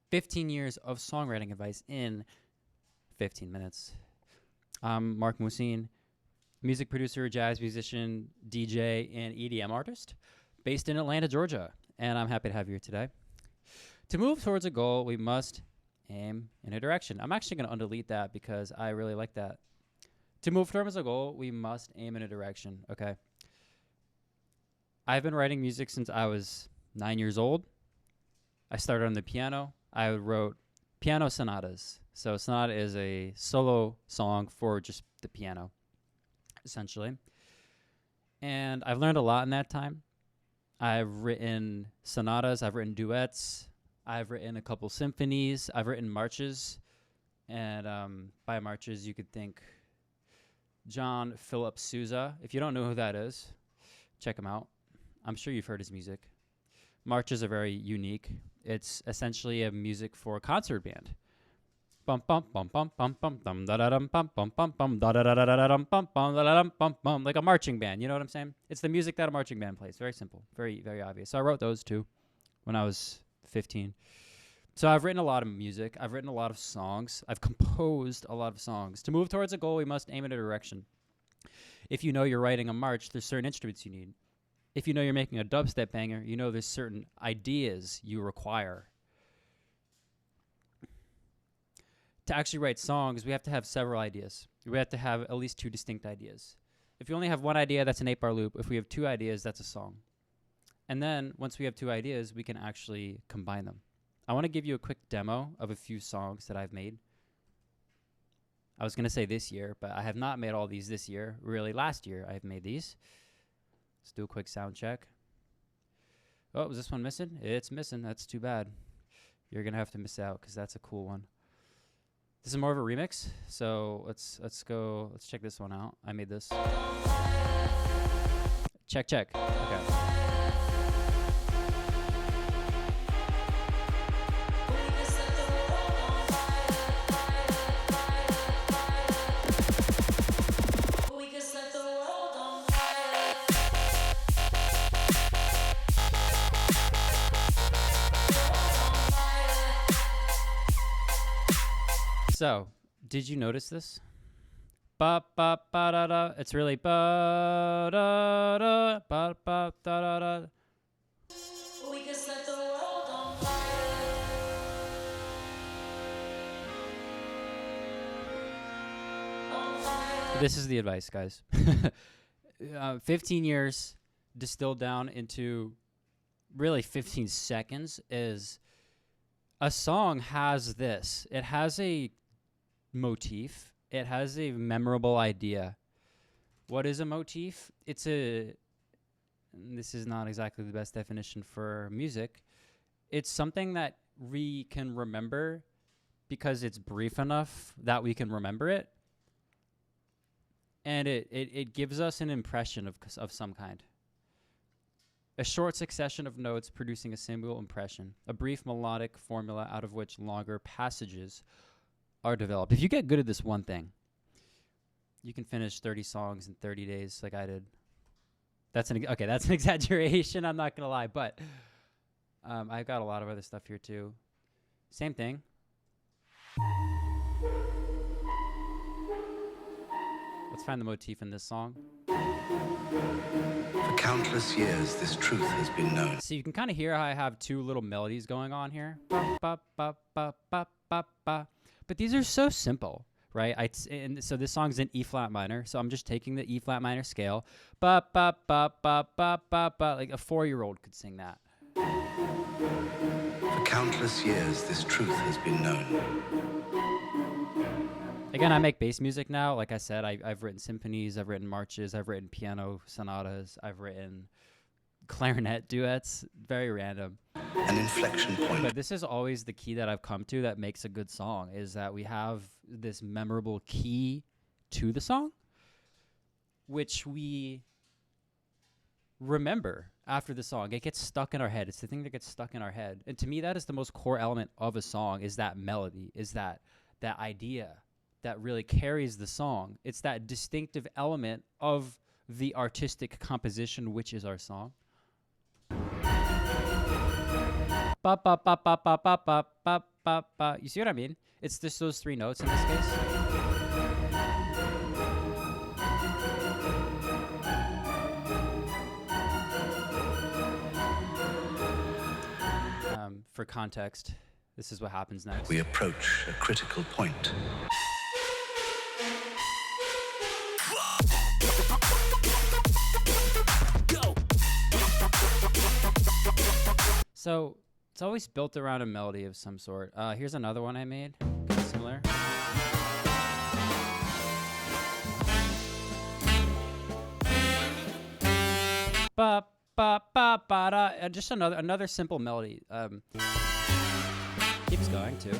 15 years of songwriting advice in 15 minutes. I'm Mark Musin, music producer, jazz musician, DJ, and EDM artist based in Atlanta, Georgia. And I'm happy to have you here today. To move towards a goal, we must aim in a direction. I'm actually going to undelete that because I really like that. To move towards a goal, we must aim in a direction, okay? I've been writing music since I was 9 years old. I started on the piano. I wrote piano sonatas. So a sonata is a solo song for just the piano, essentially. And I've learned a lot in that time. I've written sonatas. I've written duets. I've written a couple symphonies. I've written marches. And by marches, you could think John Philip Sousa. If you don't know who that is, check him out. I'm sure you've heard his music. Marches are very unique. It's essentially a music for a concert band. Bum bum bum bum bum bum dum da da dum bum bum bum bum da da da da da dum bum bum da da dum bum bum, like a marching band. You know what I'm saying? It's the music that a marching band plays. Very simple, very very obvious. So I wrote those too when I was 15. So I've written a lot of music. I've written a lot of songs. I've composed a lot of songs. To move towards a goal, we must aim in a direction. If you know you're writing a march, there's certain instruments you need. If you know you're making a dubstep banger, you know there's certain ideas you require. To actually write songs, we have to have several ideas. We have to have at least two distinct ideas. If you only have one idea, that's an 8-bar loop. If we have two ideas, that's a song. And then once we have two ideas, we can actually combine them. I want to give you a quick demo of a few songs that I've made. I was going to say this year, but I have not made all these this year. Really, last year I've made these. Let's do a quick sound check. Oh, was this one missing? It's missing. That's too bad. You're going to have to miss out because that's a cool one. This is more of a remix. So let's check this one out. I made this. Check. Okay. So, did you notice this? Ba ba ba da da. It's really ba da da ba ba da da da. We can set the world on fire. This is the advice, guys. 15 years distilled down into really 15 seconds is a song has this. It has a motif. It has a memorable idea. What is a motif? This is not exactly the best definition for music. It's something that we can remember because it's brief enough that we can remember it. And it gives us an impression of some kind. A short succession of notes producing a single impression. A brief melodic formula out of which longer passages are developed. If you get good at this one thing, you can finish 30 songs in 30 days like I did. That's an exaggeration, I'm not going to lie, but I've got a lot of other stuff here too. Same thing. Let's find the motif in this song. For countless years, this truth has been known. So you can kind of hear how I have two little melodies going on here. Ba, ba, ba, ba, ba, ba, ba. But these are so simple, right? And so this song's in E flat minor, so I'm just taking the E flat minor scale. Ba, ba, ba, ba, ba, ba, ba. Like a 4-year-old could sing that. For countless years, this truth has been known. Again, I make bass music now. Like I said, I've written symphonies, I've written marches, I've written piano sonatas, I've written clarinet duets. Very random. An inflection point. But this is always the key that I've come to that makes a good song, is that we have this memorable key to the song, which we remember after the song. It gets stuck in our head. It's the thing that gets stuck in our head. And to me, that is the most core element of a song, is that melody, is that idea that really carries the song. It's that distinctive element of the artistic composition, which is our song. Ba ba ba ba ba ba ba ba ba ba. You see what I mean? It's just those three notes in this case. For context, this is what happens next. We approach a critical point. So it's always built around a melody of some sort. Here's another one I made, kind of similar. Ba ba ba ba da, and just another simple melody. Keeps going too.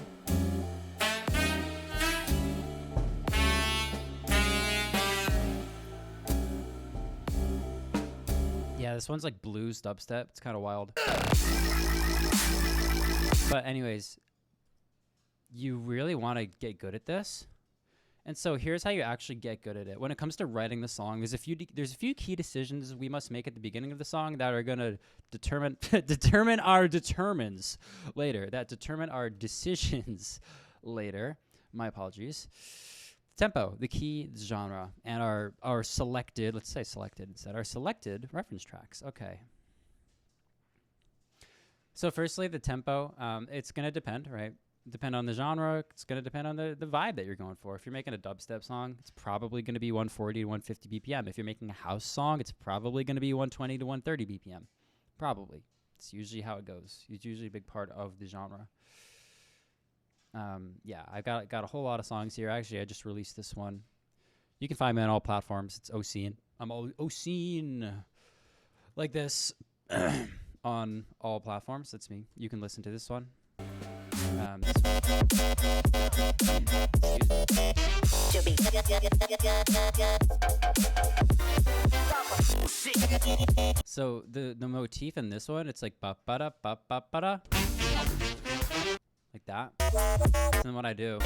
Yeah, this one's like blues dubstep. It's kind of wild. But anyways, you really want to get good at this. And so here's how you actually get good at it. When it comes to writing the song, there's a few key decisions we must make at the beginning of the song that are going to determine our decisions later. My apologies. Tempo, the key, the genre, and our selected, let's say selected instead, our selected reference tracks. Okay. So firstly, the tempo, it's going to depend, right? Depend on the genre. It's going to depend on the vibe that you're going for. If you're making a dubstep song, it's probably going to be 140 to 150 BPM. If you're making a house song, it's probably going to be 120 to 130 BPM. Probably. It's usually how it goes. It's usually a big part of the genre. Yeah, I've got a whole lot of songs here. Actually, I just released this one. You can find me on all platforms. It's Ocene. I'm Ocene. Like this on all platforms. That's me. You can listen to this one. So the motif in this one, it's like ba ba da ba ba ba da, like that. And then what I do,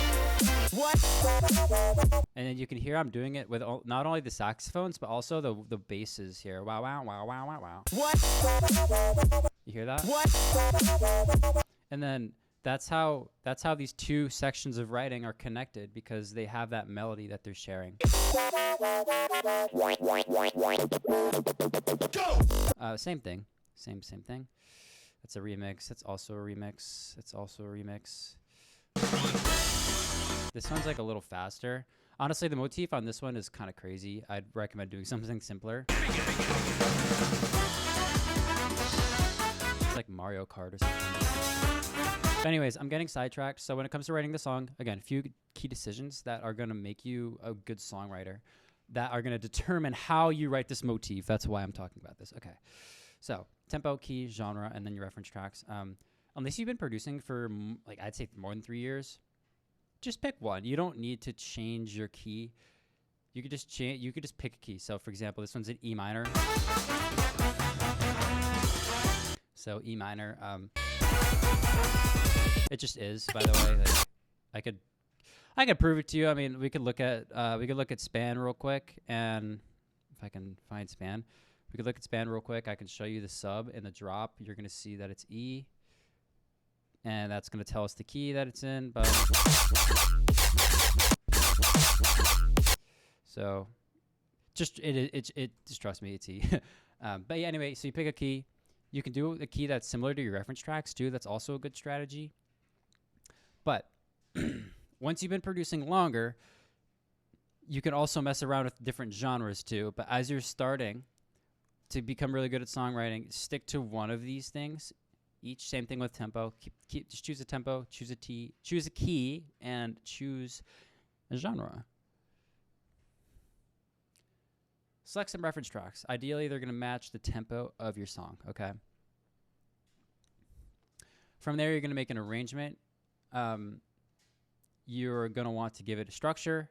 and then you can hear I'm doing it with not only the saxophones but also the basses here. Wow wow wow wow wow wow. You hear that? And then that's how these two sections of writing are connected, because they have that melody that they're sharing. Same thing. Same thing. That's a remix. That's also a remix. That's also a remix. This one's like a little faster. Honestly, the motif on this one is kind of crazy. I'd recommend doing something simpler. It's like Mario Kart or something. But anyways, I'm getting sidetracked. So when it comes to writing the song, again, a few key decisions that are going to make you a good songwriter, that are going to determine how you write this motif. That's why I'm talking about this. Okay. So tempo, key, genre, and then your reference tracks. Unless you've been producing for like I'd say more than 3 years, just pick one. You don't need to change your key. You could just change. You could just pick a key. So for example, this one's an E minor. So E minor. It just is. By the way, like, I could prove it to you. I mean, we could look at span real quick, and if I can find span. We could look at span real quick. I can show you the sub and the drop. You're going to see that it's E. And that's going to tell us the key that it's in. But so just just trust me, it's E. But yeah, anyway, so you pick a key. You can do a key that's similar to your reference tracks too. That's also a good strategy. But once you've been producing longer, you can also mess around with different genres too. But as you're starting to become really good at songwriting, stick to one of these things each. Same thing with tempo. Just choose a tempo, choose a key, and choose a genre. Select some reference tracks. Ideally, they're going to match the tempo of your song, okay? From there, you're going to make an arrangement. You're going to want to give it a structure.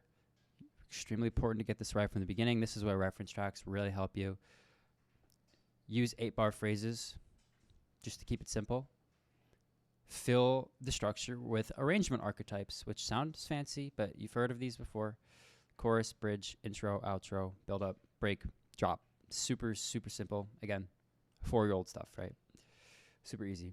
Extremely important to get this right from the beginning. This is where reference tracks really help you. Use 8-bar phrases just to keep it simple. Fill the structure with arrangement archetypes, which sounds fancy, but you've heard of these before. Chorus, bridge, intro, outro, build up, break, drop. Super, super simple. Again, 4-year-old stuff, right? Super easy.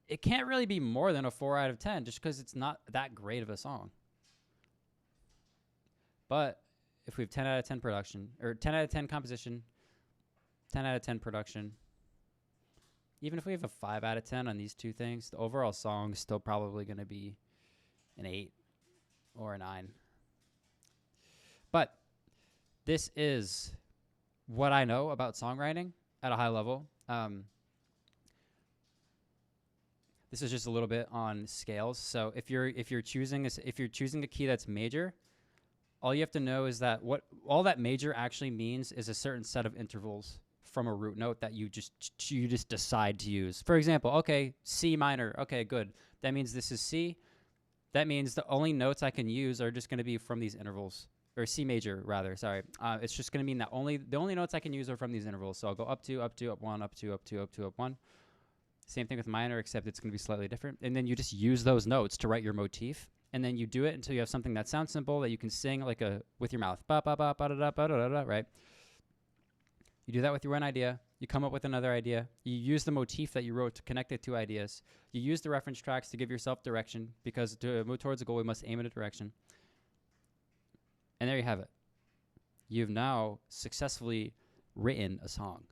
it can't really be more than a 4 out of 10 just because it's not that great of a song. But if we have 10 out of 10 production, or 10 out of 10 composition, 10 out of 10 production, even if we have a 5 out of 10 on these two things, the overall song is still probably going to be an 8 or a 9. But this is what I know about songwriting at a high level. This is just a little bit on scales. So if you're choosing a key that's major, all you have to know is that what all that major actually means is a certain set of intervals from a root note that you just decide to use. For example, okay, C minor. Okay, good. That means this is C. That means the only notes I can use are just going to be from these intervals, or C major rather. Sorry, it's just going to mean that the only notes I can use are from these intervals. So I'll go up 2, up 2, up 1, up 2, up 2, up 2, up 1. Same thing with minor, except it's going to be slightly different. And then you just use those notes to write your motif. And then you do it until you have something that sounds simple that you can sing like with your mouth. Ba ba ba ba da da ba da da, right? You do that with your one idea. You come up with another idea. You use the motif that you wrote to connect the two ideas. You use the reference tracks to give yourself direction, because to move towards a goal, we must aim in a direction. And there you have it. You've now successfully written a song.